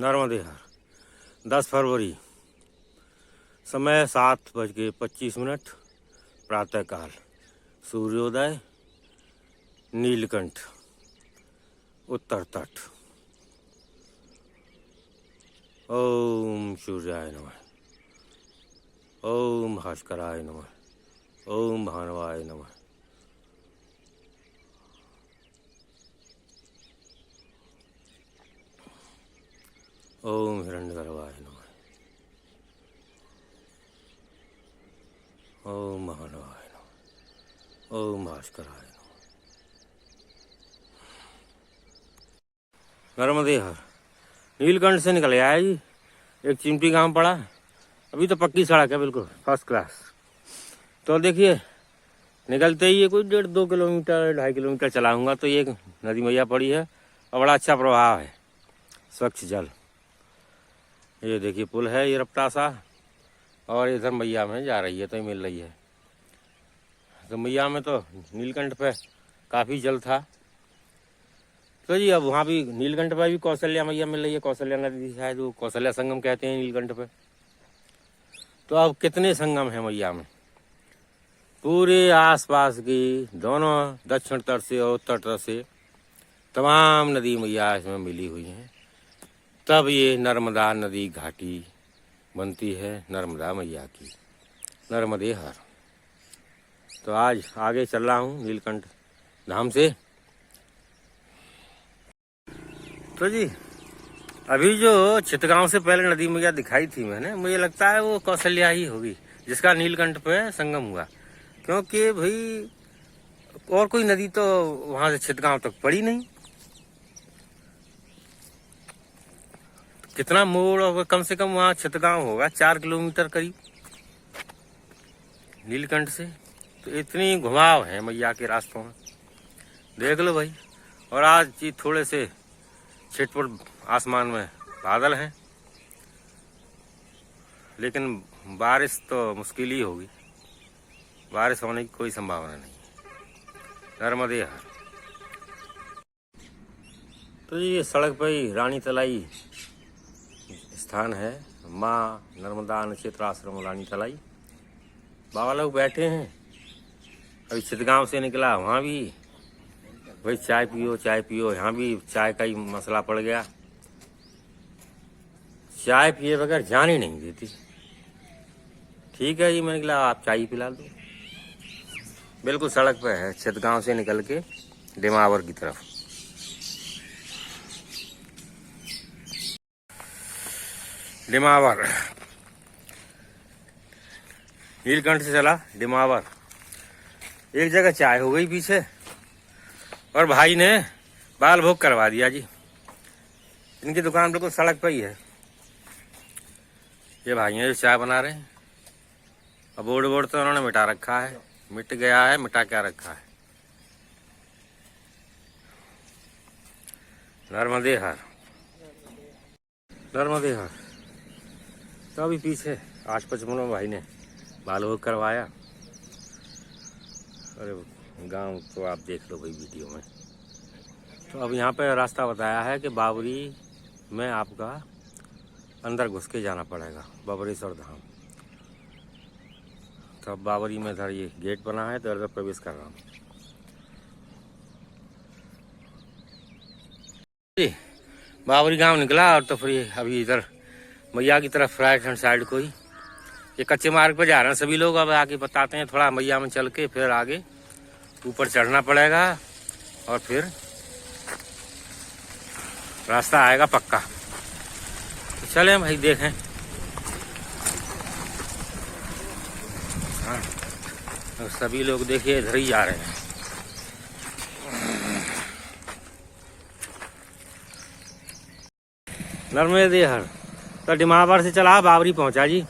नर्मदे हर 10 फरवरी, समय 7:25, प्रातःकाल, सूर्योदय, नीलकंठ, उत्तर तट। ओम सूर्याय नमः, ओम भास्कराय नमः, ओम भानवाय नमः। ओम हिरण्यगर्भाय नमः, ओम महानवाय नमः, ओम भास्कराय नमः। नर्मदे हर नीलकंठ से निकल आया जी। एक चिमटी गांव पड़ा, अभी तो पक्की सड़क है, बिल्कुल फर्स्ट क्लास। तो देखिए निकलते ही ये कोई 1.5-2 किलोमीटर 2.5 किलोमीटर चलाऊंगा तो ये नदी मैया पड़ी है और बड़ा अच्छा प्रभाव है, स्वच्छ जल। ये देखिए पुल है ये रपटा सा, और इधर मैया में जा रही है तो ये मिल रही है। तो मैया में तो नीलकंठ पे काफ़ी जल था, तो जी अब वहाँ भी नीलकंठ पे भी कौशल्या मैया मिल रही है। कौशल्या नदी शायद वो कौशल्या संगम कहते हैं नीलकंठ पे। तो अब कितने संगम है मैया में, पूरे आसपास की दोनों दक्षिण तट से और उत्तर तट से तमाम नदी मैया इसमें मिली हुई हैं। तब ये नर्मदा नदी घाटी बनती है नर्मदा मैया की। नर्मदे हर। तो आज आगे चल रहा हूँ नीलकंठ धाम से। तो जी अभी जो चितगांव से पहले नदी मैया दिखाई थी मैंने, मुझे लगता है वो कौशल्या ही होगी जिसका नीलकंठ पे संगम हुआ, क्योंकि भाई और कोई नदी तो वहां से चितगांव तक पड़ी नहीं। कितना मोड़ होगा, कम से कम वहाँ चितगांव होगा 4 किलोमीटर करीब नीलकंठ से। तो इतनी घुमाव है मैया के रास्तों में, देख लो भाई। और आज जी थोड़े से छिटपुट आसमान में बादल हैं, लेकिन बारिश तो मुश्किल ही होगी, बारिश होने की कोई संभावना नहीं है। नर्मदे हर। तो ये सड़क पर ही रानी तलाई स्थान है, माँ नर्मदा क्षेत्र आश्रम रानी तलाई। बाबा लोग बैठे हैं। अभी चितगांव से निकला, वहाँ भी भाई चाय पियो चाय पियो, यहाँ भी चाय का ही मसला पड़ गया। चाय पिए बगैर जान ही नहीं देती। ठीक है जी, मैंने कहा आप चाय पिला दो। बिल्कुल सड़क पे है, चितगांव से निकल के डिमावर की तरफ। डिमावर, नीलकंठ से चला डिमावर। एक जगह चाय हो गई पीछे, और भाई ने बाल भोग करवा दिया जी। इनकी दुकान बिल्कुल सड़क पर ही है। ये भाई हैं जो चाय बना रहे हैं। अब बोर्ड तो उन्होंने मिटा रखा है, मिट गया है, मिटा क्या रखा है। नर्मदे हर। नर्मदे हर। तो अभी पीछे 855 भाई ने बाल भोग करवाया। अरे गांव तो आप देख लो भाई वीडियो में। तो अब यहाँ पे रास्ता बताया है कि बाबरी में आपका अंदर घुस के जाना पड़ेगा, बबरेश्वर धाम। तो अब बाबरी में इधर ये गेट बना है, तो इधर प्रवेश कर रहा हूँ जी। बाबरी गांव निकला, और तो फिर अभी इधर मैया की तरफ राइट हैंड साइड को ही ये कच्चे मार्ग पर जा रहे हैं सभी लोग। अब आगे बताते हैं, थोड़ा मैया में चल के फिर आगे ऊपर चढ़ना पड़ेगा, और फिर रास्ता आएगा पक्का। तो चले भाई देखें। हाँ, तो सभी लोग देखिए इधर ही जा रहे हैं। नर्मदे हर। तो डिमावर से चला बाबरी पहुंचा जी।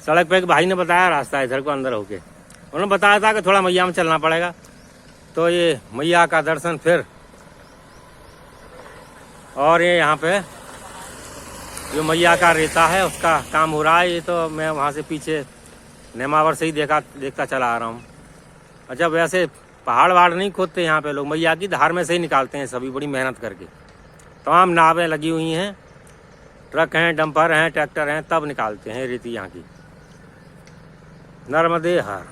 सड़क पे एक भाई ने बताया रास्ता इधर को अंदर होके, उन्होंने बताया था कि थोड़ा मैया में चलना पड़ेगा। तो ये मैया का दर्शन फिर, और ये यहाँ पे जो मैया का रेता है उसका काम हो रहा है। ये तो मैं वहाँ से पीछे नेमावर से ही देखता चला आ रहा हूँ। अच्छा, वैसे पहाड़ वहाड़ नहीं खोदते यहाँ पे लोग, मैया की धार में से ही निकालते हैं सभी, बड़ी मेहनत करके। तमाम नावें लगी हुई हैं, ट्रक हैं, डंपर हैं, ट्रैक्टर हैं, तब निकालते हैं रेती यहाँ की। नर्मदे हर।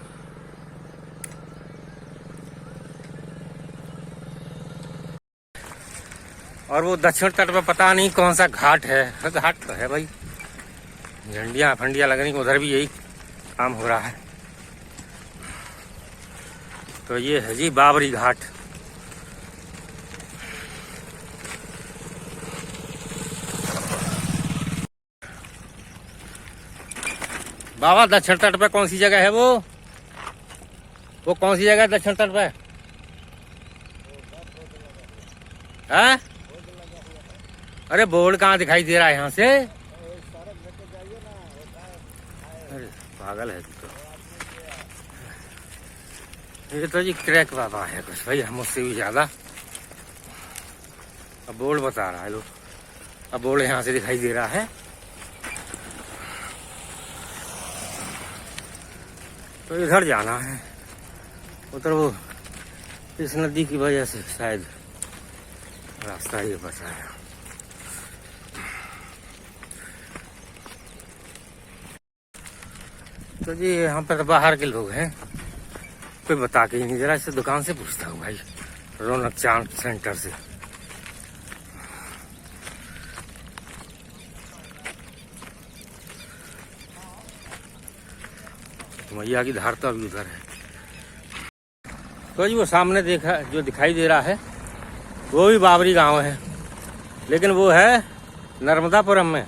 और वो दक्षिण तट पे पता नहीं कौन सा घाट है, घाट तो है भाई, झंडियाँ फंडियाँ लग रही, उधर भी यही काम हो रहा है। तो ये है जी बाबरी घाट। बाबा दक्षिण तट पे कौन सी जगह है वो कौन सी जगह है दक्षिण तट पे? है? अरे बोर्ड कहाँ दिखाई दे रहा है यहाँ से? अरे पागल है तू तो। ये तो जी क्रैक बाबा है कुछ भाई, हम उससे भी ज्यादा। अब बोर्ड बता रहा है लोग, अब बोर्ड यहाँ से दिखाई दे रहा है। तो इधर जाना है, उधर वो इस नदी की वजह से शायद रास्ता ये बचा है। तो जी यहाँ पर बाहर के लोग हैं, कोई बता के ही नहीं, जरा इससे दुकान से पूछता हूँ भाई, रौनक चांद सेंटर से। मैया की धार तो अभी उधर है। तो जी वो सामने देखा जो दिखाई दे रहा है वो भी बाबरी गांव है, लेकिन वो है नर्मदापुरम में।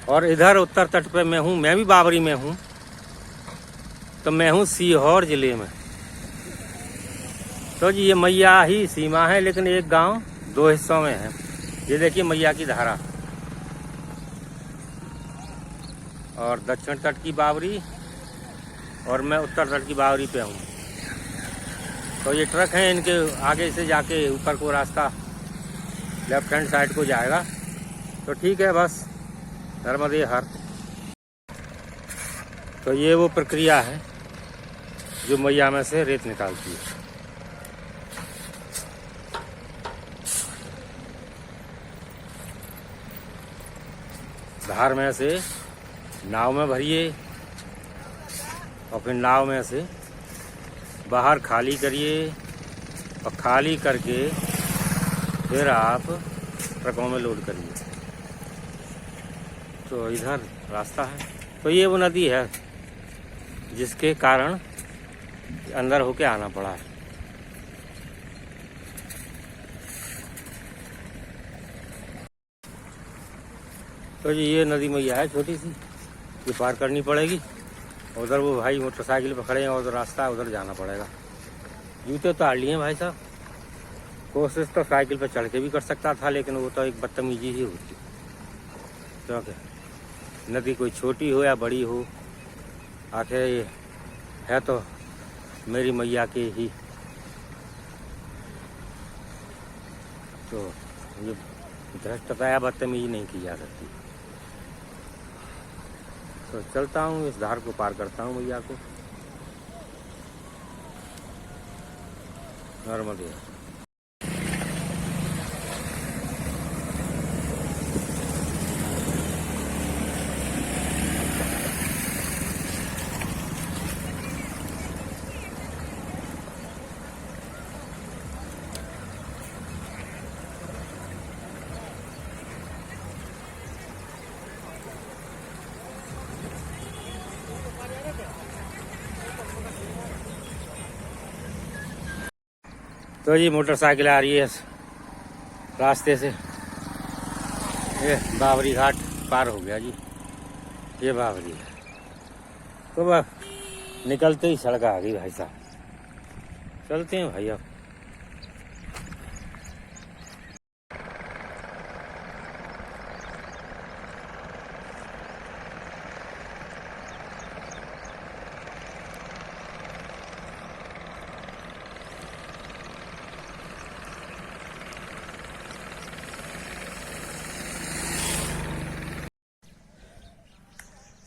और इधर उत्तर तट पे मैं हूँ, मैं भी बाबरी में हूँ, तो मैं हूँ सीहोर जिले में। तो जी ये मैया ही सीमा है, लेकिन एक गांव दो हिस्सों में है। ये देखिए मैया की धारा, और दक्षिण तट की बाबरी, और मैं उत्तर तट की बावरी पे हूँ। तो ये ट्रक हैं, इनके आगे से जाके ऊपर को रास्ता लेफ्ट हैंड साइड को जाएगा। तो ठीक है, बस नर्मदे हर। तो ये वो प्रक्रिया है जो मैया में से रेत निकालती है। धार में से नाव में भरिए, और फिर नाव में से बाहर खाली करिए, और खाली करके फिर आप ट्रकों में लोड करिए। तो इधर रास्ता है। तो ये वो नदी है जिसके कारण अंदर होके आना पड़ा है। तो जी ये नदी मैया है छोटी सी, ये पार करनी पड़ेगी। उधर वो भाई मोटरसाइकिल पर खड़े हैं, और रास्ता है उधर जाना पड़ेगा। जूते उतार लिए भाई साहब। कोशिश तो साइकिल पर चढ़ के भी कर सकता था, लेकिन वो तो एक बदतमीजी ही होती, क्योंकि नदी कोई छोटी हो या बड़ी हो, आखिर ये है तो मेरी मैया की ही। तो ये धृष्टता या बदतमीजी नहीं की जा सकती। तो चलता हूँ, इस धार को पार करता हूँ मैया को। नर्मदे। तो जी मोटरसाइकिल आ रही है इस रास्ते से। ये बाबरी घाट पार हो गया जी, ये बाबरी है। तो बस निकलते ही सड़क आ गई भाई साहब। चलते हैं भाई अब।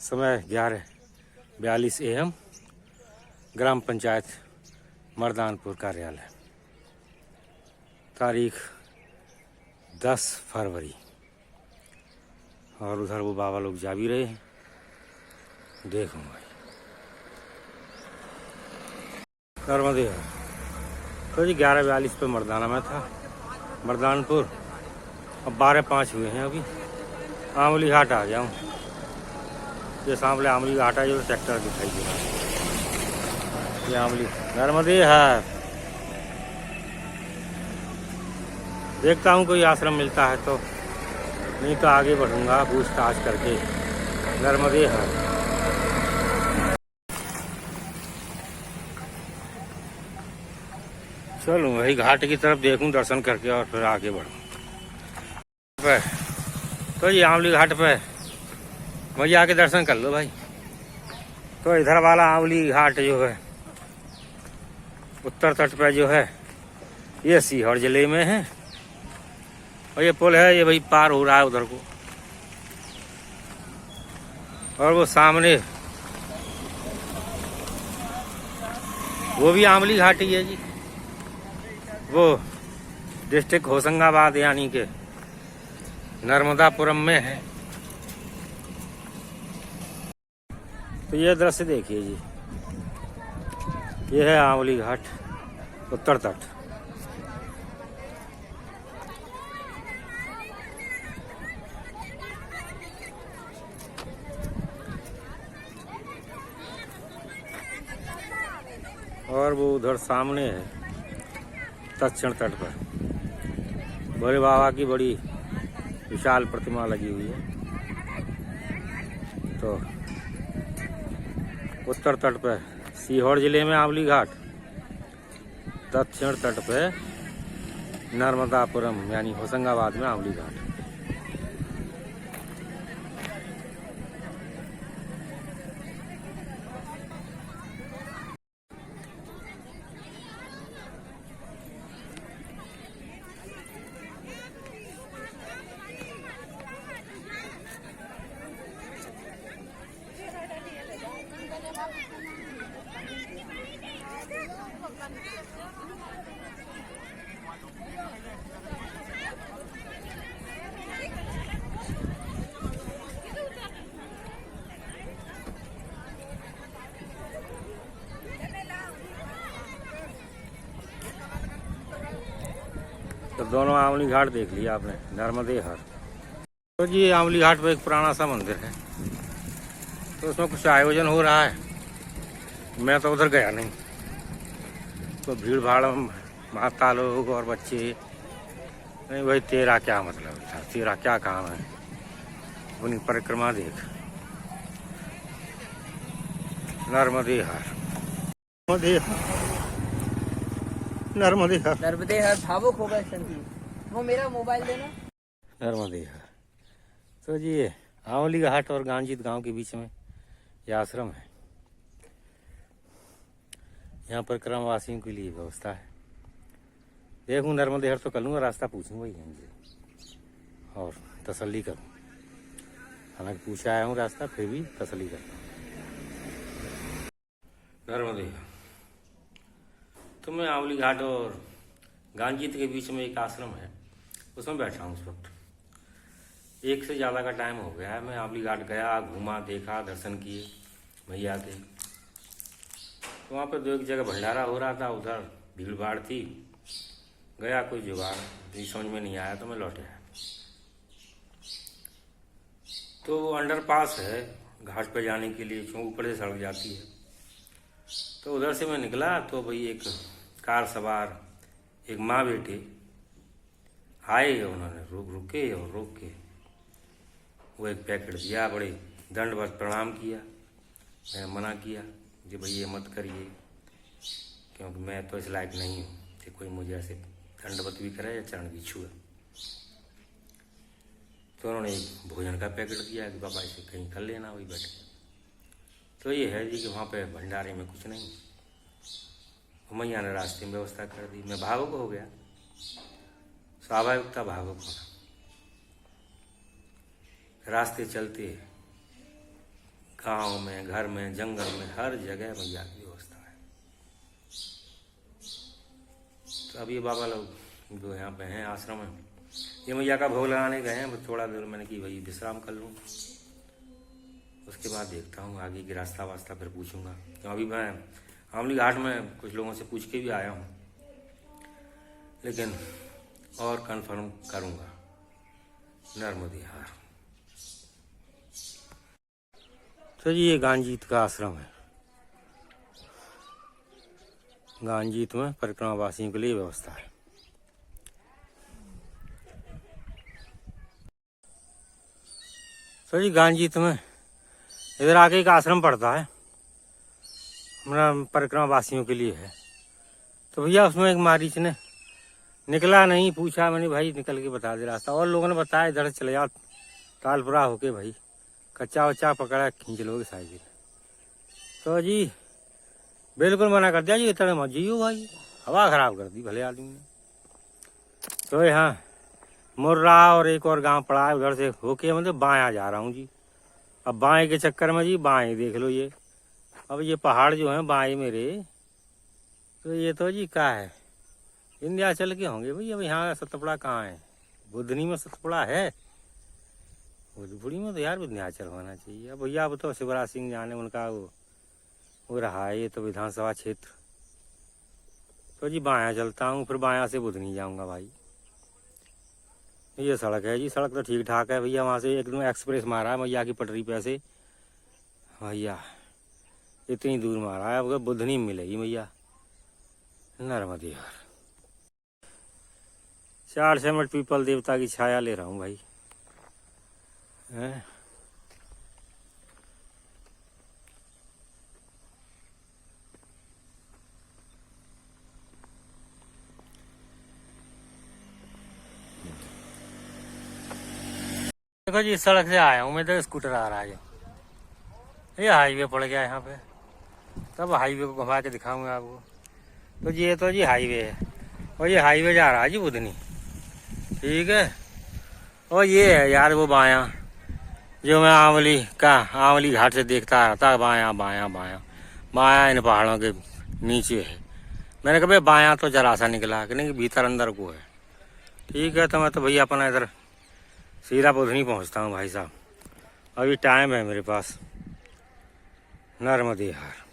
समय 11:42 AM, ग्राम पंचायत मर्दानपुर कार्यालय। तारीख 10 फरवरी। और उधर वो बाबा लोग जा भी रहे हैं। देखो भाई नर्मदे है। तो जी 11:42 पे मर्दाना में था, मर्दानपुर। अब 12:05 हुए हैं। अभी आमली घाट आ गया हूँ। ये सामने आमली घाट है, जो ट्रैक्टर दिखाई दे रहा है। ये आमली नर्मदे है। देखता हूँ कोई आश्रम मिलता है तो, नहीं तो आगे बढ़ूंगा पूछताछ करके। नर्मदे है। चलूँ वही घाट की तरफ देखूं, दर्शन करके और फिर आगे बढ़ूँ। तो ये आमली घाट पे वही आके दर्शन कर लो भाई। तो इधर वाला आमली घाट जो है उत्तर तट पे जो है, ये सीहोर जिले में है। और ये पुल है, ये भाई पार हो रहा है उधर को। और वो सामने वो भी आमली घाट ही है जी। वो डिस्ट्रिक्ट होशंगाबाद यानी के नर्मदापुरम में है। तो ये दृश्य देखिए जी, ये है आमली घाट उत्तर तट। और वो उधर सामने है दक्षिण तट पर भोले बाबा की बड़ी विशाल प्रतिमा लगी हुई है। तो उत्तर तट पे सीहोर जिले में आमली घाट, दक्षिण तट पे नर्मदापुरम यानी होशंगाबाद में आमली घाट। तो दोनों आमली घाट देख लिया आपने, नर्मदे हर। तो जी आमली घाट पे एक पुराना सा मंदिर है, तो उसमें कुछ आयोजन हो रहा है। मैं तो उधर गया नहीं। तो भीड़ भाड़ माता लोग और बच्चे। नहीं भाई तेरा क्या मतलब था, तेरा क्या काम है, अपनी परिक्रमा देख। नर्मदे हर, नर्मदे हर, नर्मदे हर। भावुक हो गए संदीप, वो मेरा मोबाइल देना। नर्मदे हर। तो जी ये आंवली घाट और गांजीत गांव के बीच में यह आश्रम है। यहाँ पर क्रमवासियों के लिए व्यवस्था है। देखूँ नर्मदे हर तो कर लूँगा, रास्ता पूछूँगा ही इनसे और तसल्ली करूँ। हालांकि पूछ आया हूँ रास्ता, फिर भी तसल्ली करता हूँ। नर्मदे हर। तो मैं आंवली घाट और गांजीत के बीच में एक आश्रम है, उसमें बैठा हूँ इस वक्त। 1 से ज़्यादा का टाइम हो गया है। मैं आंवली घाट गया, घूमा, देखा, दर्शन किए भैया के। तो वहाँ पर 2 जगह भंडारा हो रहा था, उधर भीड़ भाड़ थी। गया कोई जुगाड़ भी समझ में नहीं आया तो मैं लौट आया। तो वो अंडरपास है घाट पे जाने के लिए, क्यों ऊपर से सड़क जाती है। तो उधर से मैं निकला तो भाई एक कार सवार एक माँ बेटे आए। उन्होंने रुके और रोक के वो एक पैकेट दिया, बड़े दंडवत प्रणाम किया। मैं मना किया कि भाई ये मत करिए, क्योंकि मैं तो इस लायक नहीं हूँ कि कोई मुझे ऐसे दंडवत भी करे या चरण भी छुए। तो उन्होंने एक भोजन का पैकेट दिया कि बाबा इसे कहीं कर लेना वही बैठ के। तो ये है जी कि वहाँ पे भंडारे में कुछ नहीं। मैया ने रास्ते में व्यवस्था कर दी। मैं भावुक हो गया, स्वाभाविक था भावुक होना। रास्ते चलते गांव में, घर में, जंगल में, हर जगह मैया की व्यवस्था है। तो अब ये बाबा लोग जो यहाँ पे हैं आश्रम में, ये मैया का भोग लगाने गए हैं, थोड़ा देर मैंने कि भाई विश्राम कर लूँ, उसके बाद देखता हूँ आगे की रास्ता वास्ता फिर पूछूंगा। क्यों अभी मैं आमली घाट में कुछ लोगों से पूछ के भी आया हूँ, लेकिन और कंफर्म करूँगा नर्मदे हार। तो जी ये गांजीत का आश्रम है। गांजीत में परिक्रमा वासियों के लिए व्यवस्था है। तो जी गांजीत में इधर आके एक आश्रम पड़ता है, हमारा परिक्रमा वासियों के लिए है। तो भैया उसमें एक मारीच ने निकला नहीं, पूछा मैंने भाई निकल के बता दे रास्ता, और लोगों ने बताया इधर से चले जाओ तालपुरा होके, भाई कच्चा वच्चा पकड़ा खींच लोगे साइकिल। तो जी बिल्कुल मना कर दिया जी, इतना मत जियो भाई, हवा खराब कर दी भले आदमी ने। तो यहाँ मुर्रा और एक और गांव पड़ा है, उधर से होके मतलब बायां जा रहा हूँ जी। अब बाएं के चक्कर में जी बाएं देख लो ये, अब ये पहाड़ जो है बाएं मेरे, तो ये तो जी क्या है विंध्याचल के होंगे भाई। अब यहाँ सतपुड़ा कहाँ है? बुधनी में सतपुड़ा है, बुधपुरी में तो यार विंध्याचल होना चाहिए। अब भैया अब तो शिवराज सिंह जाने, उनका वो रहा है, ये तो विधानसभा क्षेत्र। तो जी बायां चलता हूँ, फिर बायां से बुधनी जाऊँगा भाई। ये सड़क है जी, सड़क तो ठीक ठाक है भैया, वहाँ से एकदम एक्सप्रेस मारा है मैया की पटरी पे से भैया, इतनी दूर मारा है। अब बुधनी मिलेगी मैया नर्मदे हार। 4 सेमट पीपल देवता की छाया ले रहा हूँ भाई। देखो जी इस सड़क से आया हूँ मैं, तो स्कूटर आ रहा है, ये हाईवे पड़ गया यहाँ पे, तब हाईवे को घुमा के दिखाऊंगा आपको। तो जी ये तो जी हाईवे है, और ये हाईवे जा रहा है जी बुधनी, ठीक है। और ये है यार वो बायां जो मैं आंवली घाट से देखता आ रहा था, बायां बायां बायां बायां इन पहाड़ों के नीचे है। मैंने कहा बायां तो जरा सा निकला कि नहीं, भीतर अंदर को है, ठीक है। तो मैं तो भैया अपना इधर सीधा बुधनी पहुंचता हूँ भाई साहब, अभी टाइम है मेरे पास। नर्मदे हार।